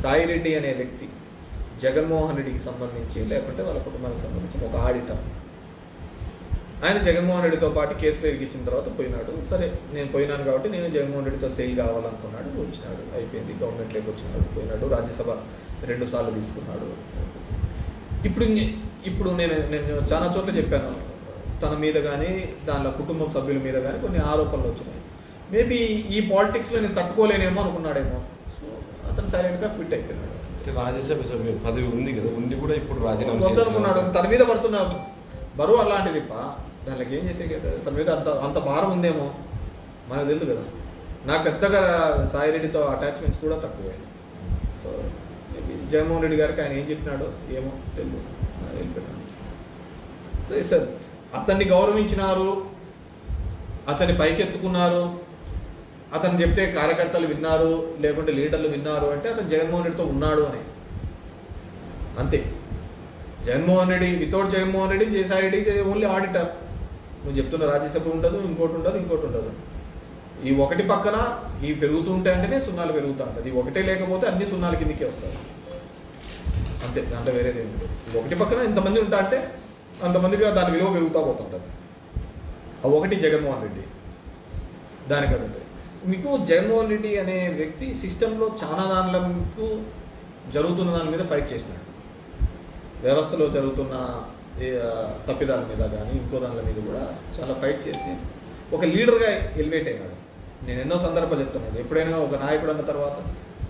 సాయిరెడ్డి అనే వ్యక్తి జగన్మోహన్ రెడ్డికి సంబంధించి లేకుంటే వాళ్ళ కుటుంబానికి సంబంధించిన ఒక ఆడిటర్. ఆయన జగన్మోహన్ రెడ్డితో పాటు కేసులో ఇరికిచ్చిన తర్వాత పోయినాడు. సరే నేను పోయినాను కాబట్టి నేను జగన్మోహన్ రెడ్డితో సెయిల్ కావాలనుకున్నాడు, వచ్చినాడు, అయిపోయింది. గవర్నమెంట్లోకి వచ్చినాడు, పోయినాడు, రాజ్యసభ 2 సార్లు తీసుకున్నాడు. ఇప్పుడు నేను చాలా చోట్ల చెప్పాను, తన మీద కానీ దానిలో కుటుంబం సభ్యుల మీద కానీ కొన్ని ఆరోపణలు వచ్చినాయి. మేబీ ఈ పాలిటిక్స్లో నేను తట్టుకోలేనేమో అనుకున్నాడేమో. సో అతను సైలెంట్గా క్విట్ అయిపోయినాడు. రాజ్యసభ సభ్యులు పదవి ఉంది కదా, ఉంది కూడా ఇప్పుడు రాజీనామా వద్దనుకున్నాడు. తన మీద పడుతున్న బరువు అలాంటిది. దానికి ఏం చేసే కదా, తన మీద అంత భారం ఉందేమో మనకు తెలుసు కదా. నాకు పెద్దగా సాయిరెడ్డితో అటాచ్మెంట్స్ కూడా తక్కువే. సో జగన్మోహన్ రెడ్డి గారికి ఆయన ఏం చెప్పినాడో ఏమో తెలియదు, వెళ్ళిపోయినాడు. సో సార్ అతన్ని గౌరవించినారు, అతన్ని పైకెత్తుకున్నారు, అతను చెప్తే కార్యకర్తలు విన్నారు, లేకుంటే లీడర్లు విన్నారు అంటే అతను జగన్మోహన్ రెడ్డితో ఉన్నాడు అని అంతే. Jaganmohan Reddy without Jaganmohan Reddy Jayasai Reddy only auditor. నువ్వు చెప్తున్న రాజ్యసభ ఉండదు, ఇంకోటి ఉండదు. ఈ ఒకటి పక్కన ఈ పెరుగుతూ ఉంటాయంటేనే సున్నాలు పెరుగుతూ ఉంటుంది. ఈ ఒకటే లేకపోతే అన్ని సున్నాల కిందికి వస్తాయి అంతే, దాంట్లో వేరేది ఏమి లేదు. ఈ ఒకటి పక్కన ఇంతమంది ఉంటా అంటే అంతమందిగా దాని విలువ పెరుగుతూ పోతుంటుంది. ఆ ఒకటి జగన్మోహన్ రెడ్డి. దానికి అది మీకు జగన్మోహన్ రెడ్డి అనే వ్యక్తి సిస్టంలో చాలా దానిలకు జరుగుతున్న దాని మీద ఫైట్ చేసినాడు. వ్యవస్థలో జరుగుతున్న తప్పిదాల మీద కానీ ఇంకో దానిల మీద కూడా చాలా ఫైట్ చేసి ఒక లీడర్గా ఎలివేట్ అయినాడు. నేను ఎన్నో సందర్భాలు చెప్తున్నాను, ఎప్పుడైనా ఒక నాయకుడు అన్న తర్వాత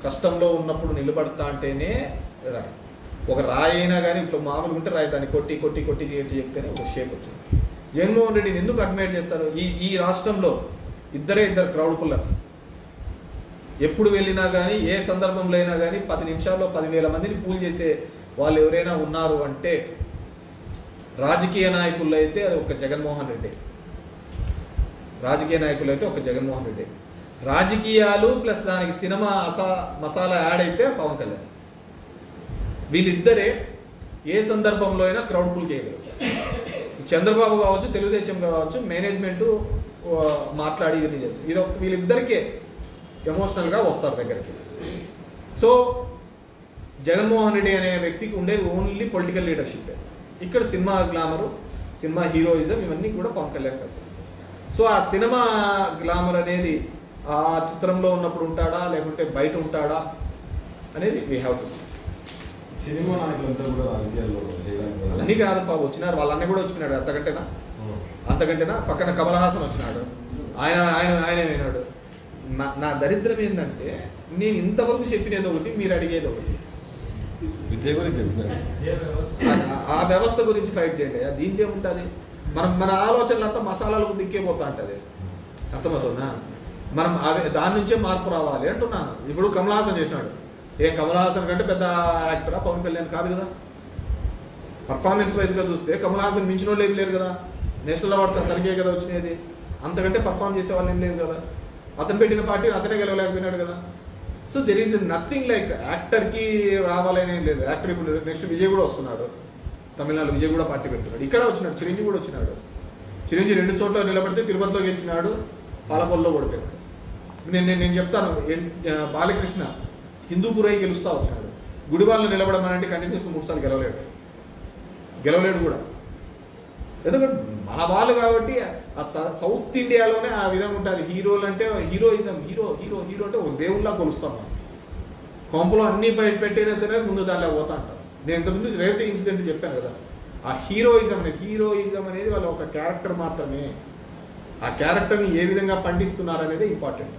కష్టంలో ఉన్నప్పుడు నిలబడతా అంటేనే రాయి. ఒక రాయి అయినా కానీ ఇప్పుడు మామూలుగా ఉంటే రాయి, దాన్ని కొట్టి చెప్తేనే ఒక షేప్ వచ్చింది. జగన్మోహన్ రెడ్డిని ఎందుకు అడ్మైర్ చేస్తారు? ఈ రాష్ట్రంలో ఇద్దరు క్రౌడ్ పుల్లర్స్. ఎప్పుడు వెళ్ళినా కానీ ఏ సందర్భంలో అయినా కానీ 10 నిమిషాల్లో 10,000 మందిని పూల్ చేసే వాళ్ళు ఎవరైనా ఉన్నారు అంటే రాజకీయ నాయకుల్లో అయితే అది ఒక జగన్మోహన్ రెడ్డి. రాజకీయాలు ప్లస్ దానికి సినిమా మసాలా యాడ్ అయితే పవన్ కళ్యాణ్. వీళ్ళిద్దరే ఏ సందర్భంలో అయినా క్రౌడ్ పుల్ చేయగలుగుతారు. చంద్రబాబు కావచ్చు, తెలుగుదేశం కావచ్చు, మేనేజ్మెంట్ మాట్లాడి ఇవన్నీ చేస్తారు. ఇది వీళ్ళిద్దరికే ఎమోషనల్గా వస్తారు దగ్గరికి. సో జగన్మోహన్ రెడ్డి అనే వ్యక్తికి ఉండేది ఓన్లీ పొలిటికల్ లీడర్షిప్. ఇక్కడ సినిమా గ్లామరు, సినిమా హీరోయిజం ఇవన్నీ కూడా పవన్ కళ్యాణ్ కలిసి. సో ఆ సినిమా గ్లామర్ అనేది ఆ చిత్రంలో ఉన్నప్పుడు ఉంటాడా లేకుంటే బయట ఉంటాడా అనేది వీ హ్యావ్ టు సీ. సినిమా నాయకులంతా కూడా రాజకీయాల్లో అన్నీ కాదు వచ్చినారు, వాళ్ళన్నీ కూడా వచ్చినాడు. అంతకంటేనా పక్కన కమల్ హాసన్ వచ్చినాడు, ఆయన విన్నాడు. నా దరిద్రం ఏంటంటే నేను ఇంతవరకు చెప్పినది ఒకటి, మీరు అడిగేది ఒకటి. విద్య గురించి ఆ వ్యవస్థ గురించి ఫైట్ చేయండి. దీంతో ఏముంటుంది? మన ఆలోచనలంతా మసాలాలకు దిక్కే పోతా ఉంటుంది. అర్థమవుతుందా? మనం దాని నుంచే మార్పు రావాలి అంటున్నాను. ఇప్పుడు కమల్ హాసన్ చేసినాడు. కమల్ హాసన్ కంటే పెద్ద యాక్టరా పవన్ కళ్యాణ్? కాదు కదా. పర్ఫార్మెన్స్ వైజ్గా చూస్తే కమల్ హాసన్ మించిన వాళ్ళు ఏం లేదు కదా. నేషనల్ అవార్డ్స్ అతనికే కదా వచ్చినది. అంతకంటే పర్ఫార్మ్ చేసే వాళ్ళు ఏం లేదు కదా. అతను పెట్టిన పార్టీ అతనే గెలవలేకపోయినాడు కదా. So there is nothing like యాక్టర్కి రావాలని ఏం లేదు. యాక్టర్ ఇప్పుడు నెక్స్ట్ విజయ్ కూడా వస్తున్నాడు, తమిళనాడు విజయ్ కూడా పార్టీ పెడుతున్నాడు. ఇక్కడ వచ్చినాడు, చిరంజీవి కూడా వచ్చినాడు. చిరంజీవి 2 చోట్ల నిలబడితే తిరుపతిలో గెలిచినాడు, పాలకొల్లో ఓడిపోయాడు. నేను చెప్తాను, బాలకృష్ణ హిందూపురై గెలుస్తూ వచ్చినాడు. గుడివాళ్ళలో నిలబడమనంటే కంటిన్యూస్ 3 సార్లు గెలవలేడు కూడా. ఎందుకంటే మన వాళ్ళు కాబట్టి ఆ సౌత్ ఇండియాలోనే ఆ విధంగా ఉంటుంది. హీరోలు అంటే హీరోయిజం, హీరో అంటే ఒక దేవుళ్ళ కొలుస్తాం మనం. కొంపలో అన్ని పెట్టైనా సరే ముందు దానిలో పోతా అంటారు. నేను ఇంతకుముందు రేవతి ఇన్సిడెంట్ చెప్పాను కదా. ఆ హీరోయిజం అనేది వాళ్ళ ఒక క్యారెక్టర్ మాత్రమే. ఆ క్యారెక్టర్ని ఏ విధంగా పండిస్తున్నారు అనేది ఇంపార్టెంట్.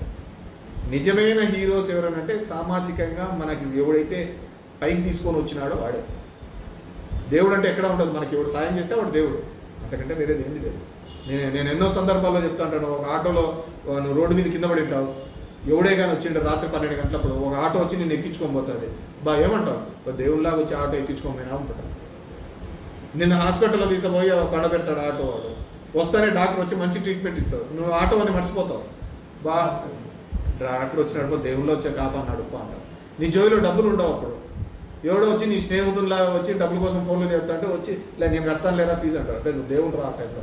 నిజమైన హీరోస్ ఎవరనంటే సామాజికంగా మనకి ఎవడైతే పైకి తీసుకొని వచ్చినాడో వాడే. దేవుడు అంటే ఎక్కడ ఉండదు, మనకి ఎవడు సాయం చేస్తే వాడు దేవుడు, అంతకంటే వేరేది ఏంది లేదు. నేను ఎన్నో సందర్భాల్లో చెప్తా ఉంటాను. ఒక ఆటోలో నువ్వు రోడ్డు మీద కింద పడి ఉంటావు, ఎవడే కానీ వచ్చిండు రాత్రి 12 గంటలప్పుడు ఒక ఆటో వచ్చి నేను ఎక్కించుకొని పోతుంది. ఏమంటావు? దేవుళ్ళలాగా వచ్చి ఆటో ఎక్కించుకోమైనా ఉంటాడు. నిన్ను హాస్పిటల్లో తీసుకుపోయి పండ పెడతాడు ఆటో వాడు. వస్తానే డాక్టర్ వచ్చి మంచి ట్రీట్మెంట్ ఇస్తాడు, నువ్వు ఆటో అని మర్చిపోతావు. డాక్టర్ వచ్చినప్పుడు దేవుళ్ళు వచ్చే కాపాడినాడు అంటాడు. నీ జోబులో డబ్బులు ఉండవు. అప్పుడు ఎవడో వచ్చి నీ స్నేహితుల్లాగా వచ్చి డబ్బుల కోసం ఫోన్లో చేయొచ్చు అంటే వచ్చి నేను కడతాను లేదా ఫీజు అంటారు. అంటే నువ్వు దేవుడు రా టైప్.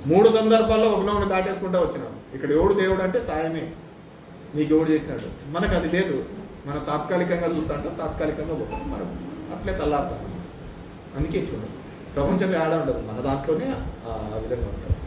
3 సందర్భాల్లో ఒకనొకటి దాటేసుకుంటూ వచ్చినావు. ఇక్కడ ఎవడు దేవుడు అంటే సాయమే, నీకు ఎవడు చేసినాడు. మనకు అది లేదు. మనం తాత్కాలికంగా చూస్తుంటాం, తాత్కాలికంగా పోతాం, మనం అట్లే తల్లారుతాం. అందుకే ఇట్లుండదు. ప్రపంచంలో ఆడ ఉండదు, మన దాంట్లోనే ఆ విధంగా ఉంటుంది.